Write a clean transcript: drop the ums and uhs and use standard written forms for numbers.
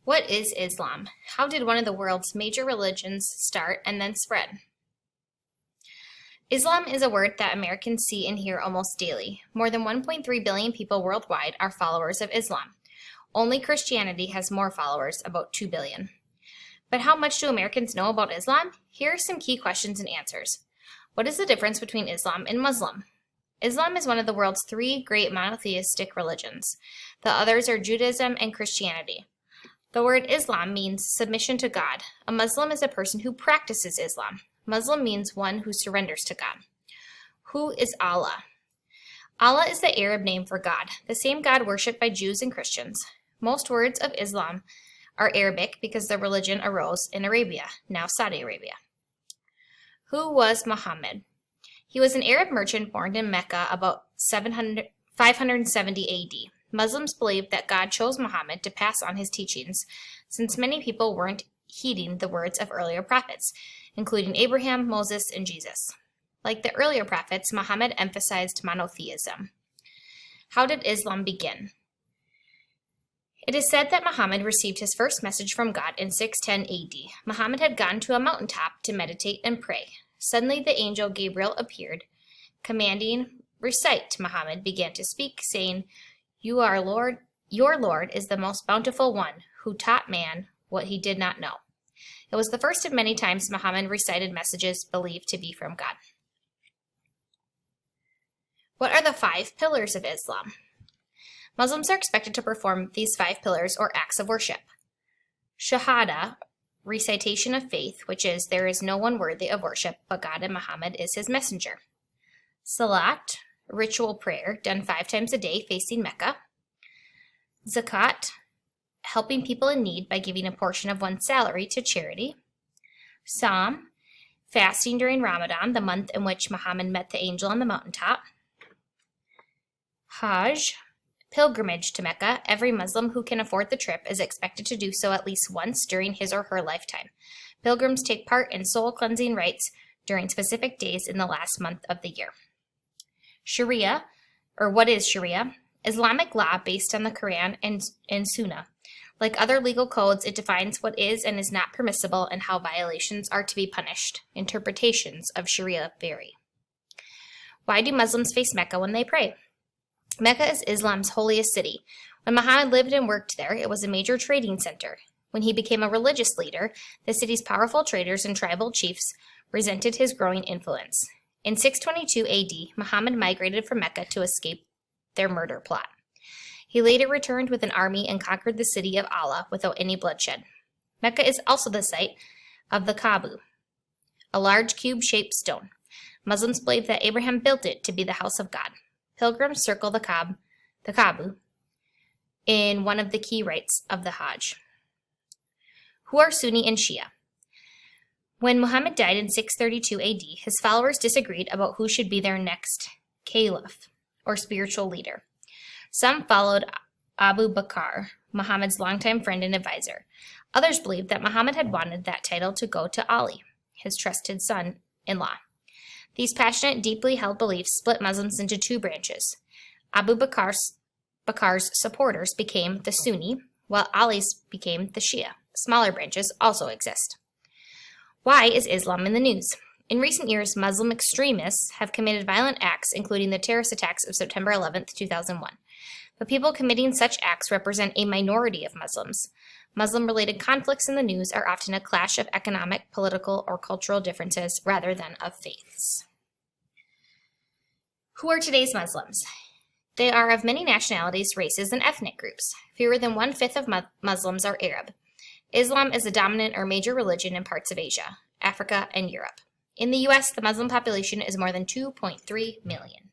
What is Islam? How did one of the world's major religions start and then spread? Islam is a word that Americans see and hear almost daily. More than 1.3 billion people worldwide are followers of Islam. Only Christianity has more followers, about 2 billion. But how much do Americans know about Islam? Here are some key questions and answers. What is the difference between Islam and Muslim? Islam is one of the world's three great monotheistic religions. The others are Judaism and Christianity. The word Islam means submission to God. A Muslim is a person who practices Islam. Muslim means one who surrenders to God. Who is Allah? Allah is the Arab name for God, the same God worshipped by Jews and Christians. Most words of Islam are Arabic because the religion arose in Arabia, now Saudi Arabia. Who was Muhammad? He was an Arab merchant born in Mecca about 570 AD. Muslims believe that God chose Muhammad to pass on his teachings, since many people weren't heeding the words of earlier prophets, including Abraham, Moses, and Jesus. Like the earlier prophets, Muhammad emphasized monotheism. How did Islam begin? It is said that Muhammad received his first message from God in 610 AD. Muhammad had gone to a mountaintop to meditate and pray. Suddenly the angel Gabriel appeared, commanding, "Recite." Muhammad began to speak, saying, Your Lord is the most bountiful one, who taught man what he did not know." It was the first of many times Muhammad recited messages believed to be from God. What are the 5 pillars of Islam? Muslims are expected to perform these 5 pillars or acts of worship. Shahada, recitation of faith, which is there is no one worthy of worship but God and Muhammad is his messenger. Salat, ritual prayer done 5 times a day facing Mecca. Zakat, helping people in need by giving a portion of one's salary to charity. Psalm, fasting during Ramadan, the month in which Muhammad met the angel on the mountaintop. Hajj, pilgrimage to Mecca. Every Muslim who can afford the trip is expected to do so at least once during his or her lifetime. Pilgrims take part in soul cleansing rites during specific days in the last month of the year. Sharia, or what is Sharia? Islamic law based on the Quran and Sunnah. Like other legal codes, it defines what is and is not permissible and how violations are to be punished. Interpretations of Sharia vary. Why do Muslims face Mecca when they pray? Mecca is Islam's holiest city. When Muhammad lived and worked there, it was a major trading center. When he became a religious leader, the city's powerful traders and tribal chiefs resented his growing influence. In 622 AD, Muhammad migrated from Mecca to escape their murder plot. He later returned with an army and conquered the city of Allah without any bloodshed. Mecca is also the site of the Kaaba, a large cube-shaped stone. Muslims believe that Abraham built it to be the house of God. Pilgrims circle the Kaaba in one of the key rites of the Hajj. Who are Sunni and Shia? When Muhammad died in 632 AD, his followers disagreed about who should be their next caliph, or spiritual leader. Some followed Abu Bakr, Muhammad's longtime friend and advisor. Others believed that Muhammad had wanted that title to go to Ali, his trusted son-in-law. These passionate, deeply held beliefs split Muslims into 2 branches. Abu Bakr's supporters became the Sunni, while Ali's became the Shia. Smaller branches also exist. Why is Islam in the news? In recent years, Muslim extremists have committed violent acts, including the terrorist attacks of September 11, 2001. But people committing such acts represent a minority of Muslims. Muslim-related conflicts in the news are often a clash of economic, political, or cultural differences rather than of faiths. Who are today's Muslims? They are of many nationalities, races, and ethnic groups. Fewer than 1/5 of Muslims are Arab. Islam is the dominant or major religion in parts of Asia, Africa, and Europe. In the U.S., the Muslim population is more than 2.3 million.